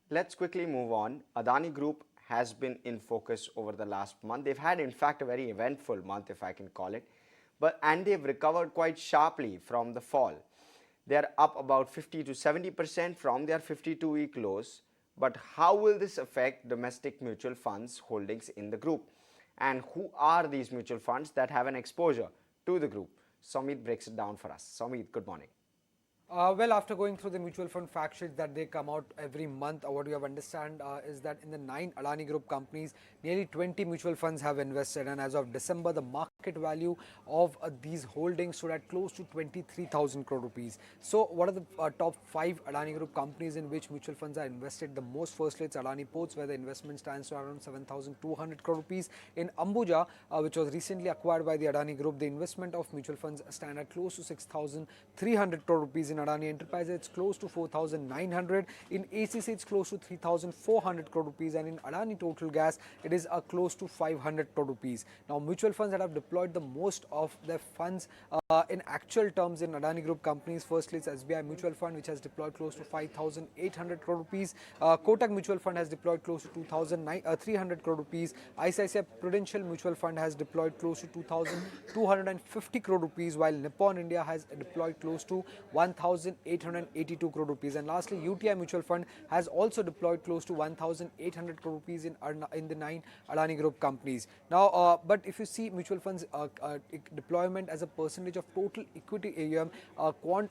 Let's quickly move on. Adani Group has been in focus over the last month. They've had, in fact, a very eventful month, if I can call it, and they've recovered quite sharply from the fall. They are up about 50 to 70% from their 52-week lows. But how will this affect domestic mutual funds holdings in the group? And who are these mutual funds that have an exposure to the group? Somit breaks it down for us. Somit, good morning. Well, after going through the mutual fund fact sheets that they come out every month, what we have understand is that in the 9 Adani Group companies, nearly 20 mutual funds have invested, and as of December, the market value of these holdings stood at close to 23,000 crore rupees. So, what are the top 5 Adani Group companies in which mutual funds are invested the most? Firstly, it's Adani Ports, where the investment stands to around 7,200 crore rupees. In Ambuja, which was recently acquired by the Adani Group, the investment of mutual funds stand at close to 6,300 crore rupees. In Adani Enterprises, it's close to 4,900. In ACC, it's close to 3,400 crore rupees, and in Adani Total Gas, it is close to 500 crore rupees. Now, mutual funds that have deployed the most of their funds in actual terms in Adani Group companies, firstly, it's SBI Mutual Fund, which has deployed close to 5,800 crore rupees. Kotak Mutual Fund has deployed close to 2,300 crore rupees. ICICI Prudential Mutual Fund has deployed close to 2,250 crore rupees, while Nippon India has deployed close to 1,882 crore rupees. And lastly, UTI Mutual Fund has also deployed close to 1,800 crore rupees in the 9 Adani Group companies. Now, but if you see mutual funds deployment as a percentage of total equity AUM, Quant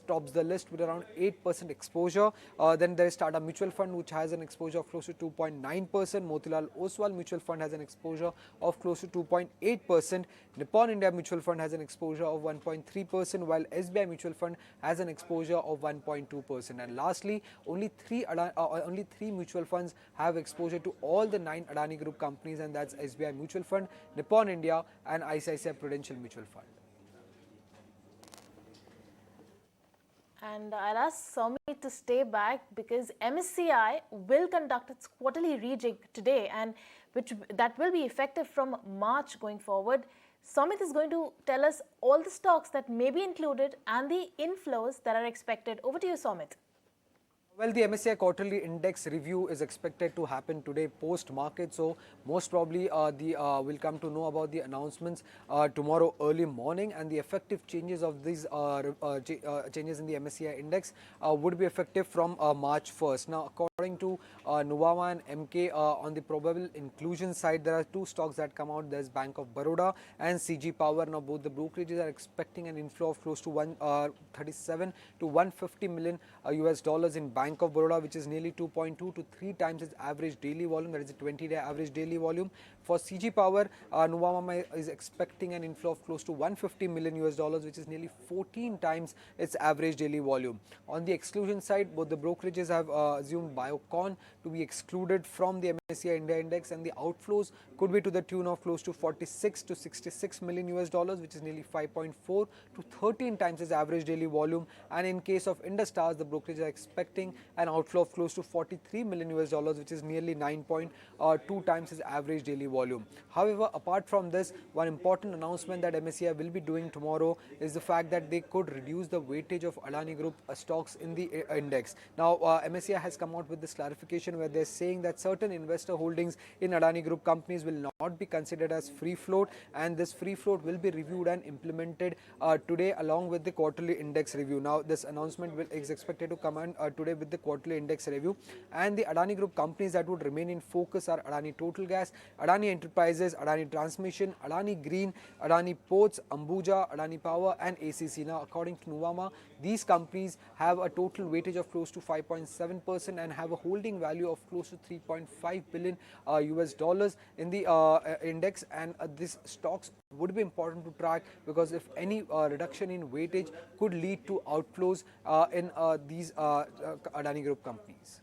tops the list with around 8% exposure. Then there is Tata Mutual Fund, which has an exposure of close to 2.9%. Motilal Oswal Mutual Fund has an exposure of close to 2.8%. Nippon India Mutual Fund has an exposure of 1.3%, while SBI Mutual Fund has an exposure of 1.2%. And lastly, only three mutual funds have exposure to all the 9 Adani Group companies, and that's SBI Mutual Fund, Nippon India, and ICICI Prudential Mutual Fund. And I'll ask Somit to stay back because MSCI will conduct its quarterly rejig today, and that will be effective from March going forward. Somit is going to tell us all the stocks that may be included and the inflows that are expected. Over to you, Somit. Well, the MSCI quarterly index review is expected to happen today post-market, so most probably we'll come to know about the announcements tomorrow early morning, and the effective changes of these changes in the MSCI index would be effective from March 1st. Now, according to Nuvama and MK, on the probable inclusion side, there are 2 stocks that come out. There's Bank of Baroda and CG Power. Now, both the brokerages are expecting an inflow of close to 137 to 150 million US dollars in Bank of Baroda, which is nearly 2.2 to 3 times its average daily volume, that is a 20-day average daily volume. For CG Power, Nuvama is expecting an inflow of close to 150 million US dollars, which is nearly 14 times its average daily volume. On the exclusion side, both the brokerages have assumed Biocon to be excluded from the MSCI India Index, and the outflows could be to the tune of close to 46 to 66 million US dollars, which is nearly 5.4 to 13 times its average daily volume. And in case of Indus Towers, the brokerages are expecting an outflow of close to 43 million US dollars, which is nearly 9.2 times its average daily volume. However, apart from this, one important announcement that MSCI will be doing tomorrow is the fact that they could reduce the weightage of Adani Group stocks in the index. Now, MSCI has come out with this clarification where they're saying that certain investor holdings in Adani Group companies will not be considered as free float, and this free float will be reviewed and implemented today along with the quarterly index review. Now, this announcement is expected to come on today with the quarterly index review, and the Adani Group companies that would remain in focus are Adani Total Gas, Adani Enterprises, Adani Transmission, Adani Green, Adani Ports, Ambuja, Adani Power, and ACC. Now, according to Nuvama, these companies have a total weightage of close to 5.7% and have a holding value of close to 3.5 billion US dollars in the index, and these stocks would be important to track because if any reduction in weightage could lead to outflows in these Adani Group companies.